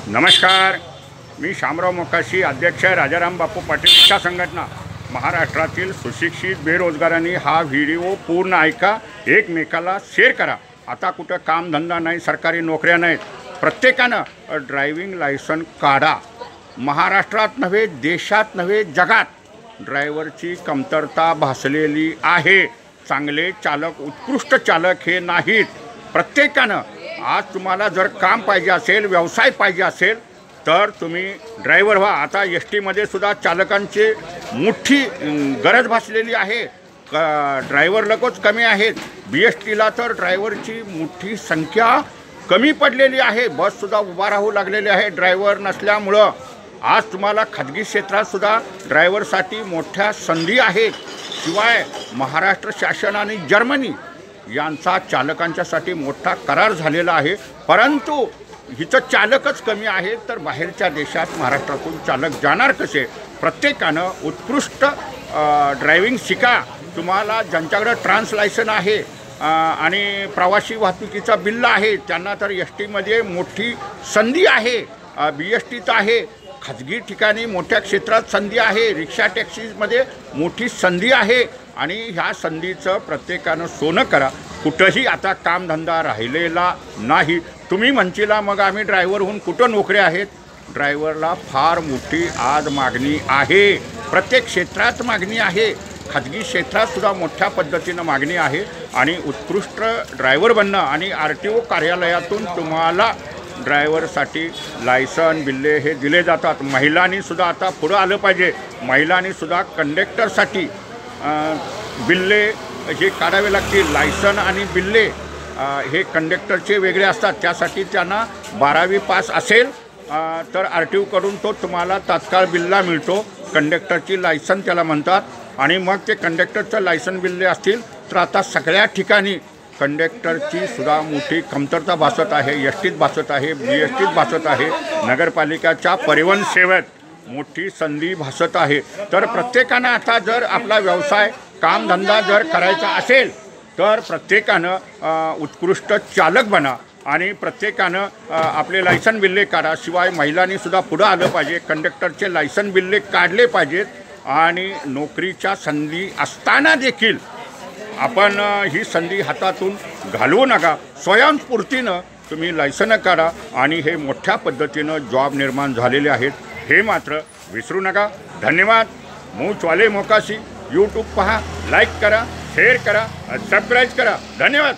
नमस्कार, मी शामराव मोकाशी, अध्यक्ष राजाराम बापू पाटील इच्छा संघटना महाराष्ट्रातील सुशिक्षित बेरोजगारांनी हा व्हिडिओ पूर्ण ऐका, एकमेकाला शेअर करा। आता कुठं कामधंदा नाही, सरकारी नोकऱ्या नाहीत, प्रत्येकानं ड्रायव्हिंग लायसन काढा। महाराष्ट्रात नव्हे, देशात नव्हे, जगात ड्रायव्हरची कमतरता भासलेली आहे। चांगले चालक, उत्कृष्ट चालक हे नाहीत। प्रत्येकानं आज तुम्हाला जर काम पाहिजे असेल, व्यवसाय पाहिजे असेल तर तुम्ही ड्रायव्हर व्हा। आता एस टीमध्ये सुद्धा चालकांची मोठी गरज भासलेली आहे। ड्रायव्हर लोकच कमी आहेत। बी एस टीला तर ड्रायव्हरची मोठी संख्या कमी पडलेली आहे। बससुद्धा उभा राहू लागलेली आहे ड्रायव्हर नसल्यामुळं। आज तुम्हाला खाजगी क्षेत्रात सुद्धा ड्रायव्हरसाठी मोठ्या संधी आहेत। शिवाय महाराष्ट्र शासन आणि जर्मनी यांचा चालकांच्यासाठी मोठा करार झालेला आहे। परंतु इथं चालकच कमी आहेत, तर बाहेरच्या देशात महाराष्ट्रातून चालक जाणार कसे? प्रत्येकानं उत्कृष्ट ड्रायव्हिंग शिका। तुम्हाला ज्यांच्याकडे ट्रान्स लायसन आहे आणि प्रवासी वाहतुकीचा बिल्ल आहे त्यांना तर एस टीमध्ये मोठी संधी आहे। बी एस टीत आहे, खाजगी ठिकाणी मोठ्या क्षेत्रात संधी आहे, रिक्षा टॅक्सीमध्ये मोठी संधी आहे। आणि ह्या संधीचं प्रत्येकानं सोनं करा। कुठंही आता कामधंदा राहिलेला नाही। तुम्ही म्हणशीला मग आम्ही ड्रायव्हर होऊन कुठं नोकऱ्या आहेत? ड्रायव्हरला फार मोठी आज मागणी आहे। प्रत्येक क्षेत्रात मागणी आहे, खाजगी क्षेत्रात सुद्धा मोठ्या पद्धतीनं मागणी आहे। आणि उत्कृष्ट ड्रायव्हर बनणं आणि RTO कार्यालयातून तुम्हाला ड्रायव्हरसाठी लायसन बिल्ले हे दिले जातात। महिलांनी सुद्धा आता पुढं आलं पाहिजे। महिलांनी सुद्धा कंडक्टरसाठी बिल्ले हे काढावे लागतील। लायसन आणि बिल्ले हे कंडक्टरचे वेगळे असतात। त्यासाठी त्यांना 12वी पास असेल तर RTO कडून तो तुम्हाला तात्काळ बिल्ला मिळतो। कंडक्टरची लायसन त्याला म्हणतात। आणि मग ते कंडक्टरचं लायसन बिल्ले असतील तर आता सगळ्या ठिकाणी कंडक्टरची सुद्धा मोठी कमतरता भासत आहे। एस टीत भासत आहे, BS टीत भासत आहे, नगरपालिकाच्या परिवहन सेवेत मोठी संधी भासत आहे। तर प्रत्येकानं आता जर आपला व्यवसाय, कामधंदा जर करायचा असेल तर प्रत्येकानं उत्कृष्ट चालक बना आणि प्रत्येकानं आपले लायसन बिल्ले काढा। शिवाय महिलांनी सुद्धा पुढं आलं पाहिजे, कंडक्टरचे लायसन बिल्ले काढले पाहिजेत। आणि नोकरीच्या संधी असताना देखील आपण ही संधी हातातून घालवू नका। स्वयंस्फूर्तीनं तुम्ही लायसन काढा आणि हे मोठ्या पद्धतीनं जॉब निर्माण झालेले आहेत, हे मात्र विसरू नका। धन्यवाद। मूचवाले मोकाशी यूट्यूब पहा, लाईक करा, शेअर करा, सबस्क्राईब करा। धन्यवाद।